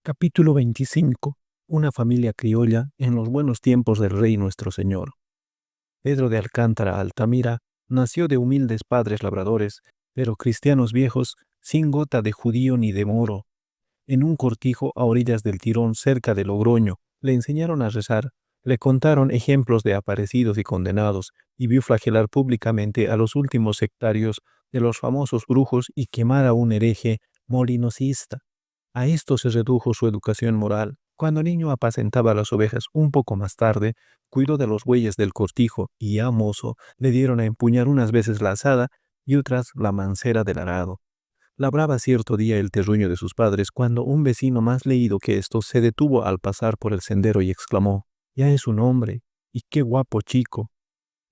Capítulo 25. Una familia criolla en los buenos tiempos del Rey nuestro Señor. Pedro de Alcántara Altamira nació de humildes padres labradores, pero cristianos viejos, sin gota de judío ni de moro. En un cortijo a orillas del Tirón, cerca de Logroño, le enseñaron a rezar, le contaron ejemplos de aparecidos y condenados, y vio flagelar públicamente a los últimos sectarios de los famosos brujos y quemar a un hereje molinosista. A esto se redujo su educación moral. Cuando niño apacentaba las ovejas un poco más tarde, cuidó de los bueyes del cortijo y ya mozo le dieron a empuñar unas veces la azada y otras la mancera del arado. Labraba cierto día el terruño de sus padres cuando un vecino más leído que estos se detuvo al pasar por el sendero y exclamó: «Ya es un hombre, y qué guapo chico».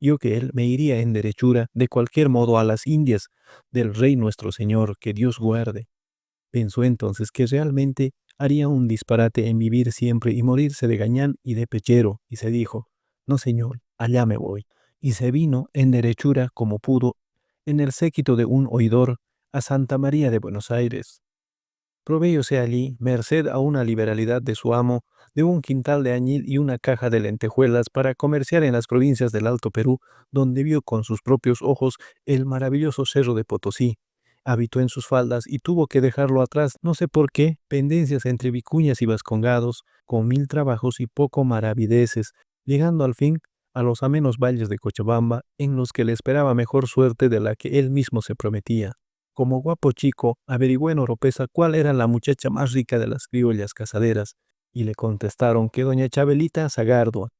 Yo que él me iría en derechura de cualquier modo a las Indias del Rey nuestro Señor, que Dios guarde. Pensó entonces que realmente haría un disparate en vivir siempre y morirse de gañán y de pechero, y se dijo: «No, señor, allá me voy». Y se vino en derechura como pudo, en el séquito de un oidor, a Santa María de Buenos Aires. Proveyóse allí, merced a una liberalidad de su amo, de un quintal de añil y una caja de lentejuelas para comerciar en las provincias del Alto Perú, donde vio con sus propios ojos el maravilloso cerro de Potosí. Habitó en sus faldas y tuvo que dejarlo atrás, no sé por qué, pendencias entre vicuñas y vascongados, con mil trabajos y poco maravideces, llegando al fin a los amenos valles de Cochabamba, en los que le esperaba mejor suerte de la que él mismo se prometía. Como guapo chico, averiguó en Oropesa cuál era la muchacha más rica de las criollas casaderas, y le contestaron que doña Chabelita Sagardua.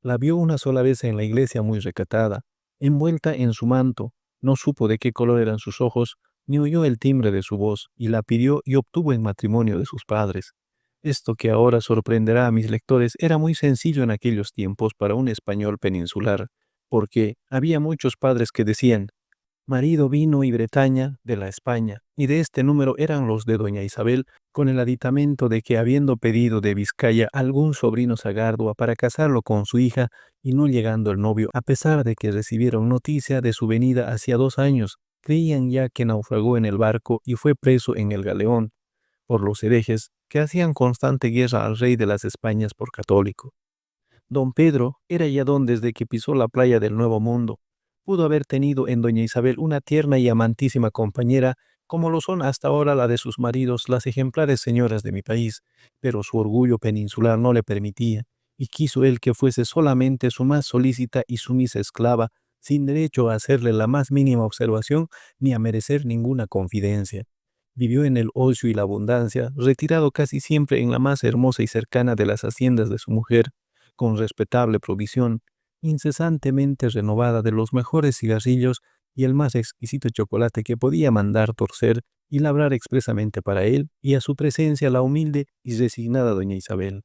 La vio una sola vez en la iglesia muy recatada, envuelta en su manto, no supo de qué color eran sus ojos, ni oyó el timbre de su voz, y la pidió y obtuvo en matrimonio de sus padres. Esto que ahora sorprenderá a mis lectores era muy sencillo en aquellos tiempos para un español peninsular, porque había muchos padres que decían: «Marido vino y Bretaña de la España», y de este número eran los de doña Isabel, con el aditamento de que habiendo pedido de Vizcaya algún sobrino Sagardua para casarlo con su hija, y no llegando el novio, a pesar de que recibieron noticia de su venida hacía 2 años, creían ya que naufragó en el barco y fue preso en el galeón, por los herejes que hacían constante guerra al rey de las Españas por católico. Don Pedro era ya don desde que pisó la playa del Nuevo Mundo. Pudo haber tenido en doña Isabel una tierna y amantísima compañera, como lo son hasta ahora la de sus maridos, las ejemplares señoras de mi país, pero su orgullo peninsular no le permitía, y quiso él que fuese solamente su más solícita y sumisa esclava, sin derecho a hacerle la más mínima observación ni a merecer ninguna confidencia. Vivió en el ocio y la abundancia, retirado casi siempre en la más hermosa y cercana de las haciendas de su mujer, con respetable provisión, incesantemente renovada de los mejores cigarrillos y el más exquisito chocolate que podía mandar torcer y labrar expresamente para él, y a su presencia la humilde y resignada doña Isabel.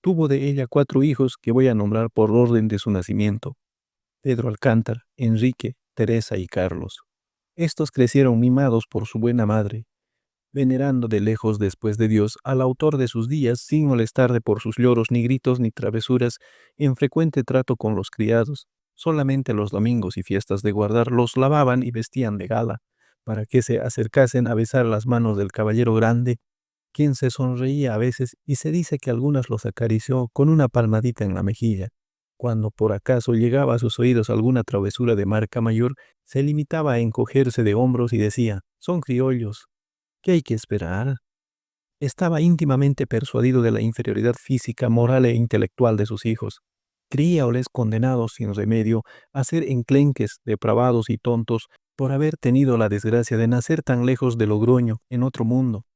Tuvo de ella 4 hijos que voy a nombrar por orden de su nacimiento: Pedro Alcántara, Enrique, Teresa y Carlos. Estos crecieron mimados por su buena madre, venerando de lejos después de Dios al autor de sus días, sin molestarle por sus lloros, ni gritos, ni travesuras, en frecuente trato con los criados. Solamente los domingos y fiestas de guardar los lavaban y vestían de gala, para que se acercasen a besar las manos del caballero grande, quien se sonreía a veces y se dice que algunas los acarició con una palmadita en la mejilla. Cuando por acaso llegaba a sus oídos alguna travesura de marca mayor, se limitaba a encogerse de hombros y decía: «Son criollos, ¿qué hay que esperar?». Estaba íntimamente persuadido de la inferioridad física, moral e intelectual de sus hijos. Creíaoles condenados sin remedio a ser enclenques, depravados y tontos por haber tenido la desgracia de nacer tan lejos de Logroño, en otro mundo.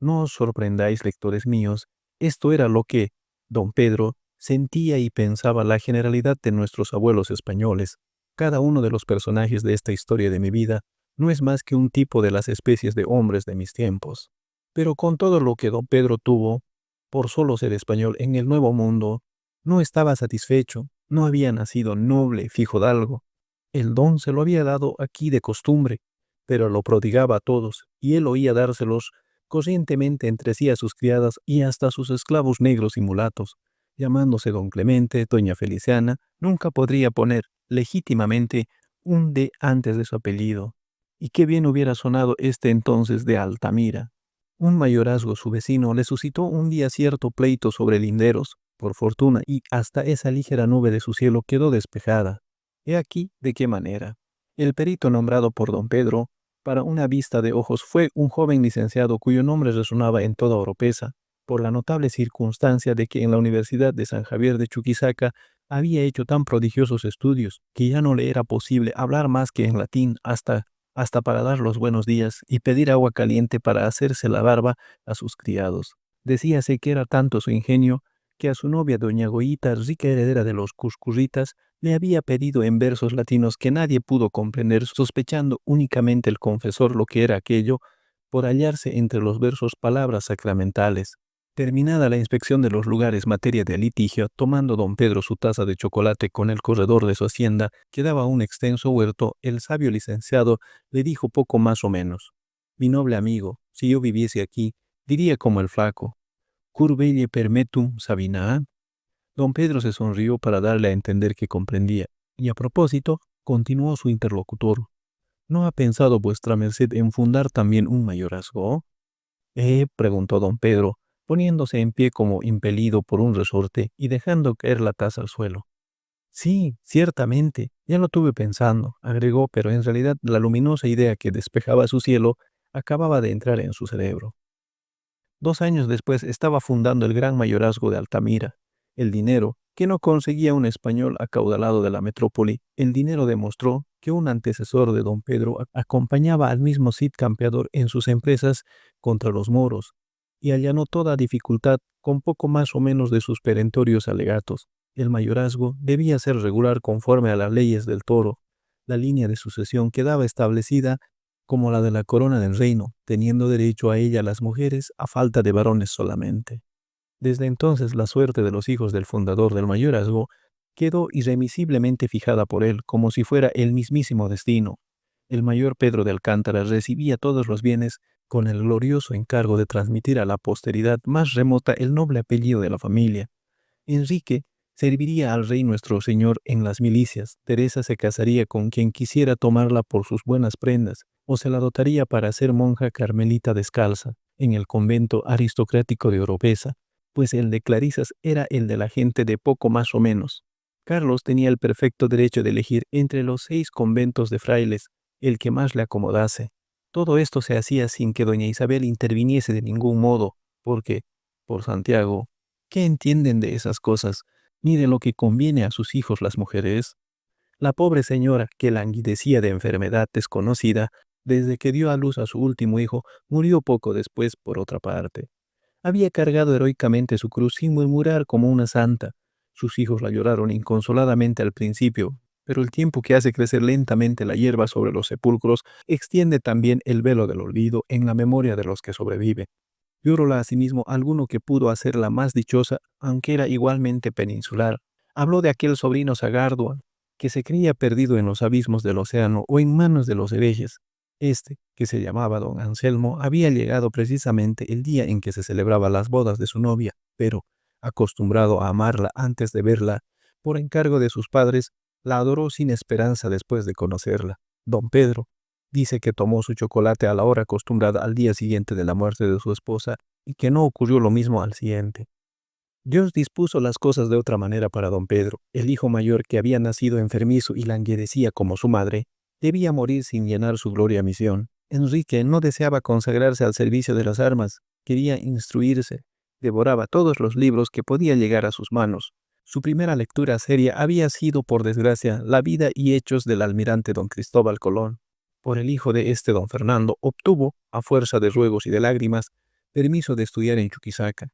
No os sorprendáis, lectores míos, esto era lo que don Pedro sentía y pensaba la generalidad de nuestros abuelos españoles. Cada uno de los personajes de esta historia de mi vida no es más que un tipo de las especies de hombres de mis tiempos. Pero con todo lo que don Pedro tuvo, por solo ser español en el Nuevo Mundo, no estaba satisfecho, no había nacido noble, fijodalgo. El don se lo había dado aquí de costumbre, pero lo prodigaba a todos, y él oía dárselos corrientemente entre sí a sus criadas y hasta a sus esclavos negros y mulatos. Llamándose don Clemente, doña Feliciana, nunca podría poner legítimamente un de antes de su apellido. Y qué bien hubiera sonado este entonces de Altamira. Un mayorazgo, su vecino, le suscitó un día cierto pleito sobre linderos, por fortuna, y hasta esa ligera nube de su cielo quedó despejada. He aquí de qué manera. El perito nombrado por don Pedro para una vista de ojos fue un joven licenciado cuyo nombre resonaba en toda Oropesa, por la notable circunstancia de que en la Universidad de San Javier de Chuquisaca había hecho tan prodigiosos estudios que ya no le era posible hablar más que en latín hasta para dar los buenos días y pedir agua caliente para hacerse la barba a sus criados. Decíase que era tanto su ingenio que a su novia doña Goyita, rica heredera de los Cuscurritas, le había pedido en versos latinos que nadie pudo comprender, sospechando únicamente el confesor lo que era aquello, por hallarse entre los versos palabras sacramentales. Terminada la inspección de los lugares materia de litigio, tomando don Pedro su taza de chocolate con el corredor de su hacienda, que daba un extenso huerto, el sabio licenciado le dijo poco más o menos: mi noble amigo, si yo viviese aquí, diría como el flaco, cur belle permetum Sabina. Don Pedro se sonrió para darle a entender que comprendía, y a propósito, continuó su interlocutor, ¿no ha pensado vuestra merced en fundar también un mayorazgo? Preguntó don Pedro, poniéndose en pie como impelido por un resorte y dejando caer la taza al suelo. Sí, ciertamente, ya lo tuve pensando, agregó, pero en realidad la luminosa idea que despejaba su cielo acababa de entrar en su cerebro. 2 años después estaba fundando el gran mayorazgo de Altamira. El dinero, que no conseguía un español acaudalado de la metrópoli, el dinero demostró que un antecesor de don Pedro acompañaba al mismo Cid Campeador en sus empresas contra los moros, y allanó toda dificultad con poco más o menos de sus perentorios alegatos. El mayorazgo debía ser regular conforme a las leyes del toro. La línea de sucesión quedaba establecida como la de la corona del reino, teniendo derecho a ella las mujeres a falta de varones solamente. Desde entonces la suerte de los hijos del fundador del mayorazgo quedó irremisiblemente fijada por él, como si fuera el mismísimo destino. El mayor Pedro de Alcántara recibía todos los bienes con el glorioso encargo de transmitir a la posteridad más remota el noble apellido de la familia. Enrique serviría al rey nuestro señor en las milicias, Teresa se casaría con quien quisiera tomarla por sus buenas prendas, o se la dotaría para ser monja carmelita descalza, en el convento aristocrático de Oropesa, pues el de Clarisas era el de la gente de poco más o menos. Carlos tenía el perfecto derecho de elegir entre los 6 conventos de frailes, el que más le acomodase. Todo esto se hacía sin que doña Isabel interviniese de ningún modo, porque, por Santiago, ¿qué entienden de esas cosas, ni de lo que conviene a sus hijos las mujeres? La pobre señora, que languidecía de enfermedad desconocida, desde que dio a luz a su último hijo, murió poco después por otra parte. Había cargado heroicamente su cruz sin murmurar como una santa. Sus hijos la lloraron inconsoladamente al principio, pero el tiempo que hace crecer lentamente la hierba sobre los sepulcros extiende también el velo del olvido en la memoria de los que sobreviven. Lloróla asimismo alguno que pudo hacerla más dichosa, aunque era igualmente peninsular. Habló de aquel sobrino Sagardua, que se creía perdido en los abismos del océano o en manos de los herejes. Este, que se llamaba don Anselmo, había llegado precisamente el día en que se celebraba las bodas de su novia, pero, acostumbrado a amarla antes de verla, por encargo de sus padres, la adoró sin esperanza después de conocerla. Don Pedro dice que tomó su chocolate a la hora acostumbrada al día siguiente de la muerte de su esposa y que no ocurrió lo mismo al siguiente. Dios dispuso las cosas de otra manera para don Pedro. El hijo mayor, que había nacido enfermizo y languidecía como su madre, debía morir sin llenar su gloria misión. Enrique no deseaba consagrarse al servicio de las armas, quería instruirse, devoraba todos los libros que podía llegar a sus manos. Su primera lectura seria había sido, por desgracia, la vida y hechos del almirante don Cristóbal Colón. Por el hijo de este don Fernando obtuvo, a fuerza de ruegos y de lágrimas, permiso de estudiar en Chuquisaca.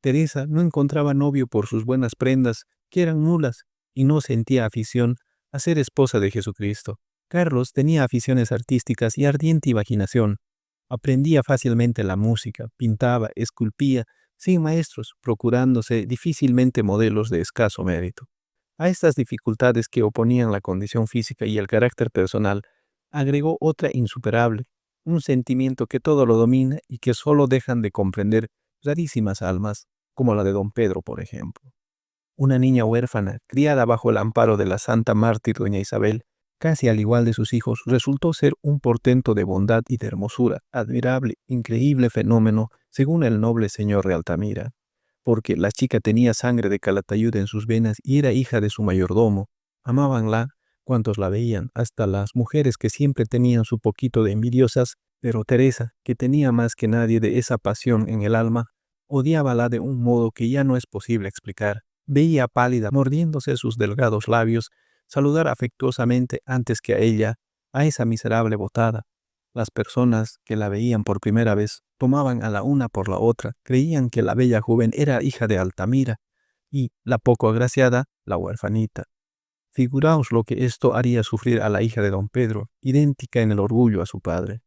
Teresa no encontraba novio por sus buenas prendas, que eran nulas, y no sentía afición a ser esposa de Jesucristo. Carlos tenía aficiones artísticas y ardiente imaginación. Aprendía fácilmente la música, pintaba, esculpía, sin maestros, procurándose difícilmente modelos de escaso mérito. A estas dificultades que oponían la condición física y el carácter personal, agregó otra insuperable, un sentimiento que todo lo domina y que solo dejan de comprender rarísimas almas, como la de don Pedro, por ejemplo. Una niña huérfana, criada bajo el amparo de la santa mártir doña Isabel, casi al igual de sus hijos, resultó ser un portento de bondad y de hermosura, admirable, increíble fenómeno, según el noble señor de Altamira, porque la chica tenía sangre de Calatayud en sus venas y era hija de su mayordomo. Amábanla cuantos la veían, hasta las mujeres que siempre tenían su poquito de envidiosas, pero Teresa, que tenía más que nadie de esa pasión en el alma, odiábala de un modo que ya no es posible explicar. Veía pálida, mordiéndose sus delgados labios, saludar afectuosamente antes que a ella, a esa miserable botada. Las personas que la veían por primera vez tomaban a la una por la otra, creían que la bella joven era hija de Altamira y la poco agraciada, la huerfanita. Figuraos lo que esto haría sufrir a la hija de don Pedro, idéntica en el orgullo a su padre.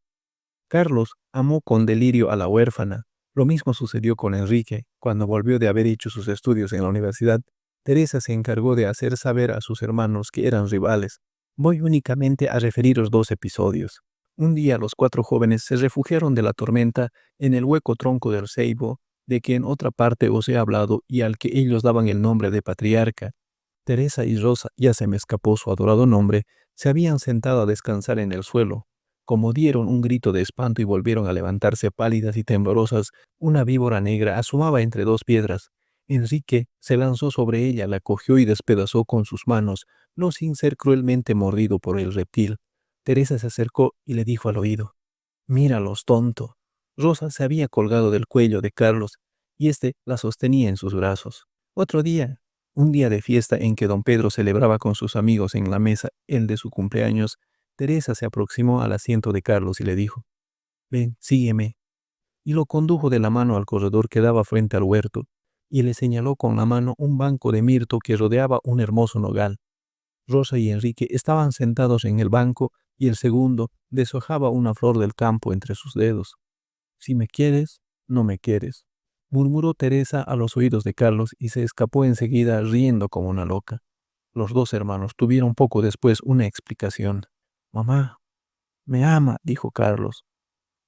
Carlos amó con delirio a la huérfana. Lo mismo sucedió con Enrique. Cuando volvió de haber hecho sus estudios en la universidad, Teresa se encargó de hacer saber a sus hermanos que eran rivales. Voy únicamente a referiros dos episodios. Un día los cuatro jóvenes se refugiaron de la tormenta en el hueco tronco del ceibo, de que en otra parte os he hablado y al que ellos daban el nombre de patriarca. Teresa y Rosa, ya se me escapó su adorado nombre, se habían sentado a descansar en el suelo. Como dieron un grito de espanto y volvieron a levantarse pálidas y temblorosas, una víbora negra asomaba entre dos piedras. Enrique se lanzó sobre ella, la cogió y despedazó con sus manos, no sin ser cruelmente mordido por el reptil. Teresa se acercó y le dijo al oído: «Míralos, tonto». Rosa se había colgado del cuello de Carlos y éste la sostenía en sus brazos. Otro día, un día de fiesta en que don Pedro celebraba con sus amigos en la mesa el de su cumpleaños, Teresa se aproximó al asiento de Carlos y le dijo: «Ven, sígueme». Y lo condujo de la mano al corredor que daba frente al huerto, y le señaló con la mano un banco de mirto que rodeaba un hermoso nogal. Rosa y Enrique estaban sentados en el banco y el segundo deshojaba una flor del campo entre sus dedos. «Si me quieres, no me quieres», murmuró Teresa a los oídos de Carlos y se escapó enseguida riendo como una loca. Los dos hermanos tuvieron poco después una explicación. «Mamá, me ama», dijo Carlos.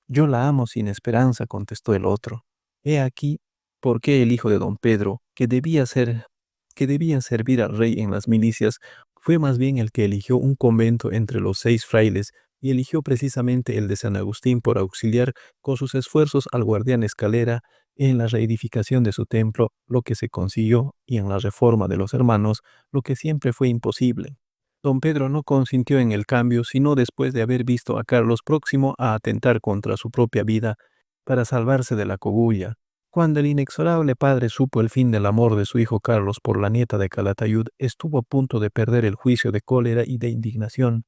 «Yo la amo sin esperanza», contestó el otro. «He aquí por qué el hijo de don Pedro, que debía servir al rey en las milicias, fue más bien el que eligió un convento entre los 6 frailes y eligió precisamente el de San Agustín por auxiliar con sus esfuerzos al guardián Escalera en la reedificación de su templo, lo que se consiguió, y en la reforma de los hermanos, lo que siempre fue imposible. Don Pedro no consintió en el cambio sino después de haber visto a Carlos próximo a atentar contra su propia vida para salvarse de la cogulla. Cuando el inexorable padre supo el fin del amor de su hijo Carlos por la nieta de Calatayud, estuvo a punto de perder el juicio de cólera y de indignación.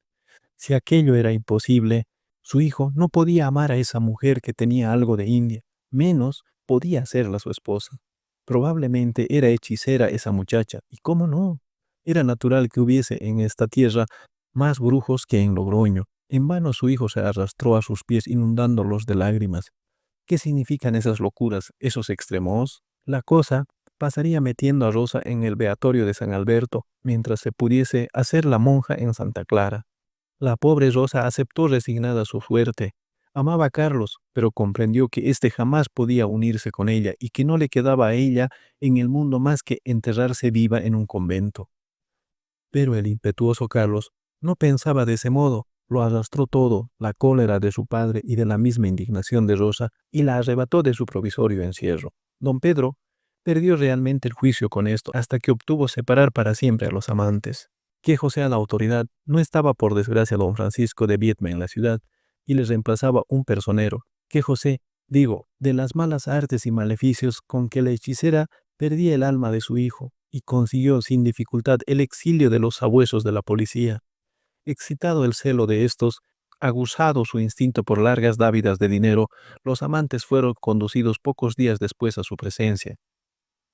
Si aquello era imposible, su hijo no podía amar a esa mujer que tenía algo de india, menos podía hacerla su esposa. Probablemente era hechicera esa muchacha, y cómo no. Era natural que hubiese en esta tierra más brujos que en Logroño. En vano su hijo se arrastró a sus pies inundándolos de lágrimas. ¿Qué significan esas locuras, esos extremos? La cosa pasaría metiendo a Rosa en el beatorio de San Alberto, mientras se pudiese hacer la monja en Santa Clara. La pobre Rosa aceptó resignada su suerte. Amaba a Carlos, pero comprendió que éste jamás podía unirse con ella y que no le quedaba a ella en el mundo más que enterrarse viva en un convento. Pero el impetuoso Carlos no pensaba de ese modo. Lo arrastró todo, la cólera de su padre y de la misma indignación de Rosa, y la arrebató de su provisorio encierro. Don Pedro perdió realmente el juicio con esto hasta que obtuvo separar para siempre a los amantes. Quejo sea la autoridad, no estaba por desgracia don Francisco de Viedma en la ciudad, y les reemplazaba un personero. Que José, digo, de las malas artes y maleficios con que la hechicera perdía el alma de su hijo, y consiguió sin dificultad el exilio de los sabuesos de la policía. Excitado el celo de estos, aguzado su instinto por largas dávidas de dinero, los amantes fueron conducidos pocos días después a su presencia.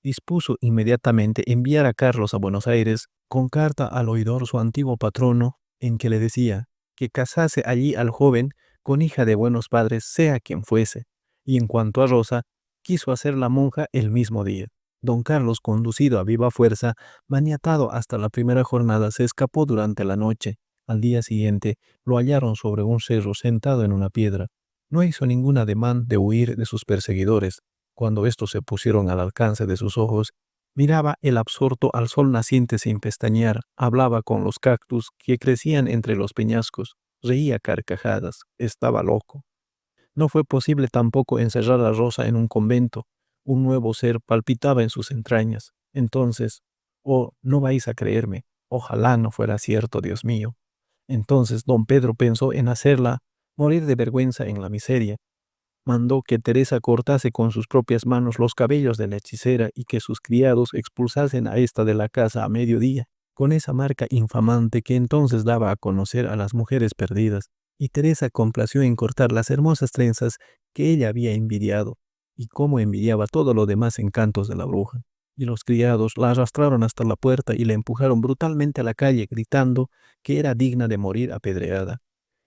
Dispuso inmediatamente enviar a Carlos a Buenos Aires con carta al oidor su antiguo patrono, en que le decía que casase allí al joven con hija de buenos padres, sea quien fuese, y en cuanto a Rosa, quiso hacerla monja el mismo día. Don Carlos, conducido a viva fuerza, maniatado hasta la primera jornada, se escapó durante la noche. Al día siguiente lo hallaron sobre un cerro sentado en una piedra. No hizo ningún ademán de huir de sus perseguidores. Cuando estos se pusieron al alcance de sus ojos, Miraba el absorto al sol naciente sin pestañear, hablaba con los cactus que crecían entre los peñascos, reía carcajadas, estaba loco. No fue posible tampoco encerrar a Rosa en un convento. Un nuevo ser palpitaba en sus entrañas. Entonces, oh, no vais a creerme, ojalá no fuera cierto, Dios mío. Entonces don Pedro pensó en hacerla morir de vergüenza en la miseria. Mandó que Teresa cortase con sus propias manos los cabellos de la hechicera y que sus criados expulsasen a ésta de la casa a mediodía, con esa marca infamante que entonces daba a conocer a las mujeres perdidas. Y Teresa complació en cortar las hermosas trenzas que ella había envidiado, y cómo envidiaba todo lo demás encantos de la bruja. Y los criados la arrastraron hasta la puerta y la empujaron brutalmente a la calle, gritando que era digna de morir apedreada.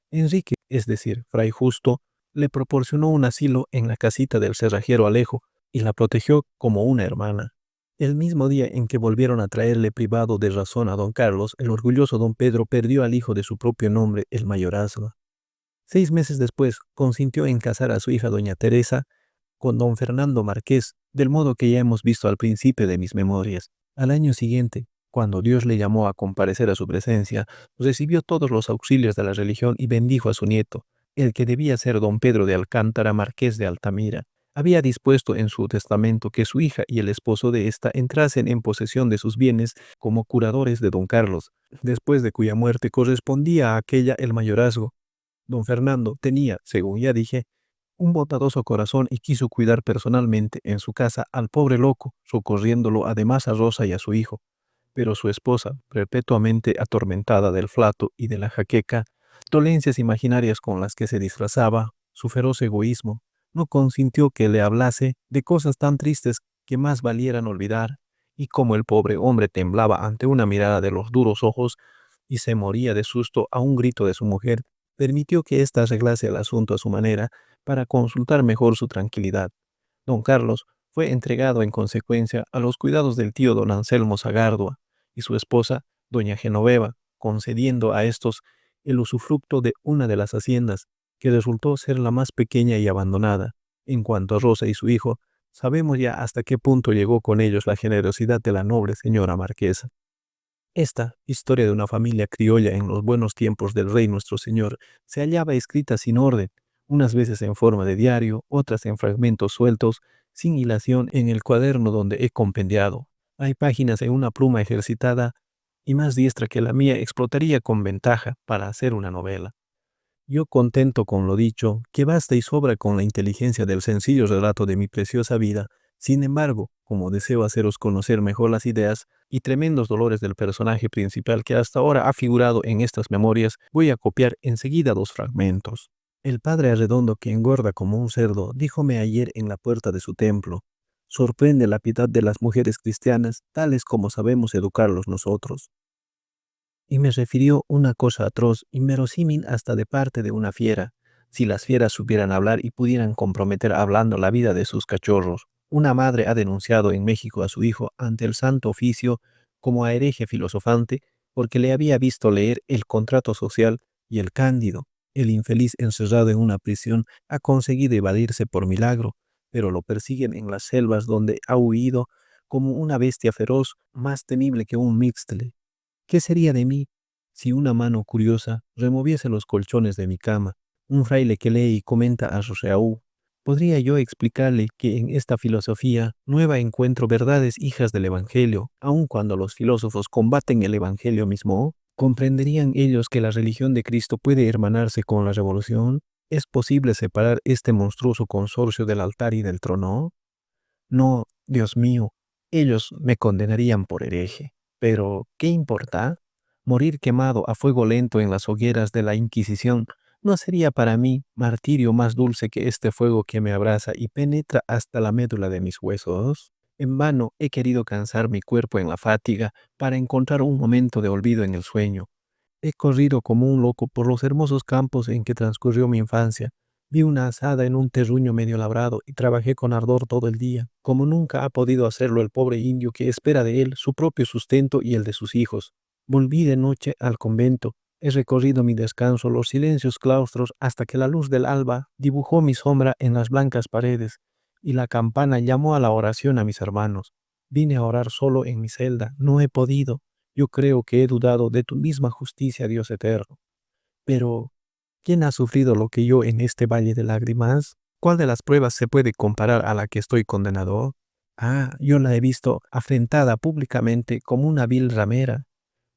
Enrique, es decir, Fray Justo, le proporcionó un asilo en la casita del cerrajero Alejo y la protegió como una hermana. El mismo día en que volvieron a traerle privado de razón a don Carlos, el orgulloso don Pedro perdió al hijo de su propio nombre, el mayorazgo. 6 meses después, consintió en casar a su hija doña Teresa con don Fernando Marqués, del modo que ya hemos visto al principio de mis memorias. Al año siguiente, cuando Dios le llamó a comparecer a su presencia, recibió todos los auxilios de la religión y bendijo a su nieto, el que debía ser don Pedro de Alcántara, marqués de Altamira. Había dispuesto en su testamento que su hija y el esposo de ésta entrasen en posesión de sus bienes como curadores de don Carlos, después de cuya muerte correspondía a aquella el mayorazgo. Don Fernando tenía, según ya dije, un bondadoso corazón y quiso cuidar personalmente en su casa al pobre loco, socorriéndolo además a Rosa y a su hijo. Pero su esposa, perpetuamente atormentada del flato y de la jaqueca, dolencias imaginarias con las que se disfrazaba, su feroz egoísmo, no consintió que le hablase de cosas tan tristes que más valieran olvidar, y como el pobre hombre temblaba ante una mirada de los duros ojos y se moría de susto a un grito de su mujer, permitió que ésta arreglase el asunto a su manera para consultar mejor su tranquilidad. Don Carlos fue entregado en consecuencia a los cuidados del tío don Anselmo Sagardua y su esposa, doña Genoveva, concediendo a estos el usufructo de una de las haciendas, que resultó ser la más pequeña y abandonada. En cuanto a Rosa y su hijo, sabemos ya hasta qué punto llegó con ellos la generosidad de la noble señora marquesa. Esta historia de una familia criolla en los buenos tiempos del Rey nuestro Señor se hallaba escrita sin orden, unas veces en forma de diario, otras en fragmentos sueltos, sin hilación en el cuaderno donde he compendiado. Hay páginas en una pluma ejercitada y más diestra que la mía explotaría con ventaja para hacer una novela. Yo contento con lo dicho, que basta y sobra con la inteligencia del sencillo relato de mi preciosa vida. Sin embargo, como deseo haceros conocer mejor las ideas y tremendos dolores del personaje principal que hasta ahora ha figurado en estas memorias, voy a copiar enseguida 2 fragmentos. El padre Arredondo, que engorda como un cerdo, díjome ayer en la puerta de su templo: sorprende la piedad de las mujeres cristianas, tales como sabemos educarlos nosotros. Y me refirió una cosa atroz, inverosímil hasta de parte de una fiera. Si las fieras supieran hablar y pudieran comprometer hablando la vida de sus cachorros. Una madre ha denunciado en México a su hijo ante el Santo Oficio como a hereje filosofante porque le había visto leer el contrato social y el Cándido. El infeliz encerrado en una prisión ha conseguido evadirse por milagro, pero lo persiguen en las selvas donde ha huido como una bestia feroz más temible que un mixtle. ¿Qué sería de mí si una mano curiosa removiese los colchones de mi cama? Un fraile que lee y comenta a Rousseau. ¿Podría yo explicarle que en esta filosofía nueva encuentro verdades hijas del Evangelio, aun cuando los filósofos combaten el Evangelio mismo? ¿Comprenderían ellos que la religión de Cristo puede hermanarse con la revolución? ¿Es posible separar este monstruoso consorcio del altar y del trono? No, Dios mío, ellos me condenarían por hereje. Pero, ¿qué importa? Morir quemado a fuego lento en las hogueras de la Inquisición no sería para mí martirio más dulce que este fuego que me abraza y penetra hasta la médula de mis huesos. En vano he querido cansar mi cuerpo en la fatiga para encontrar un momento de olvido en el sueño. He corrido como un loco por los hermosos campos en que transcurrió mi infancia. Vi una azada en un terruño medio labrado y trabajé con ardor todo el día, como nunca ha podido hacerlo el pobre indio que espera de él su propio sustento y el de sus hijos. Volví de noche al convento. He recorrido mi descanso los silencios claustros hasta que la luz del alba dibujó mi sombra en las blancas paredes y la campana llamó a la oración a mis hermanos. Vine a orar solo en mi celda. No he podido. Yo creo que he dudado de tu misma justicia, Dios eterno. Pero, ¿quién ha sufrido lo que yo en este valle de lágrimas? ¿Cuál de las pruebas se puede comparar a la que estoy condenado? Ah, yo la he visto afrentada públicamente como una vil ramera.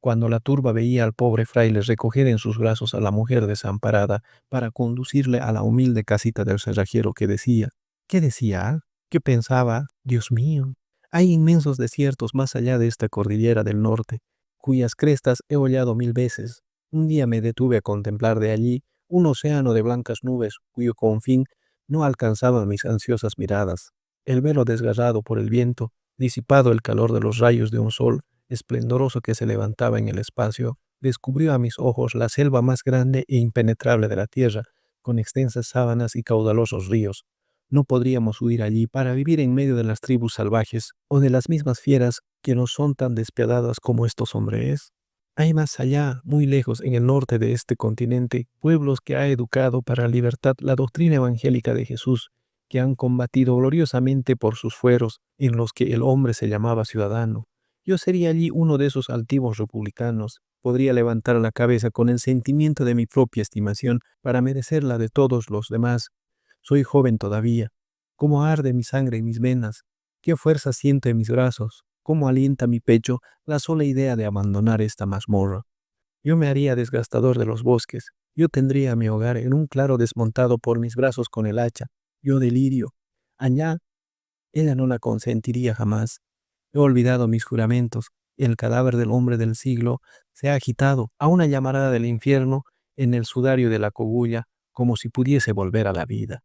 Cuando la turba veía al pobre fraile recoger en sus brazos a la mujer desamparada para conducirle a la humilde casita del cerrajero que decía, ¿qué decía? ¿Qué pensaba? Dios mío, hay inmensos desiertos más allá de esta cordillera del norte, cuyas crestas he hollado 1000 veces. Un día me detuve a contemplar de allí un océano de blancas nubes cuyo confín no alcanzaba mis ansiosas miradas. El velo desgarrado por el viento, disipado el calor de los rayos de un sol esplendoroso que se levantaba en el espacio, descubrió a mis ojos la selva más grande e impenetrable de la tierra, con extensas sábanas y caudalosos ríos. No podríamos huir allí para vivir en medio de las tribus salvajes o de las mismas fieras que no son tan despiadadas como estos hombres. Hay más allá, muy lejos en el norte de este continente, pueblos que ha educado para la libertad la doctrina evangélica de Jesús, que han combatido gloriosamente por sus fueros en los que el hombre se llamaba ciudadano. Yo sería allí uno de esos altivos republicanos. Podría levantar la cabeza con el sentimiento de mi propia estimación para merecer la de todos los demás. Soy joven todavía. Cómo arde mi sangre en mis venas. Qué fuerza siento en mis brazos. Cómo alienta mi pecho la sola idea de abandonar esta mazmorra. Yo me haría desgastador de los bosques. Yo tendría mi hogar en un claro desmontado por mis brazos con el hacha. Yo delirio. Allá, ella no la consentiría jamás. He olvidado mis juramentos. El cadáver del hombre del siglo se ha agitado a una llamarada del infierno en el sudario de la cogulla, como si pudiese volver a la vida.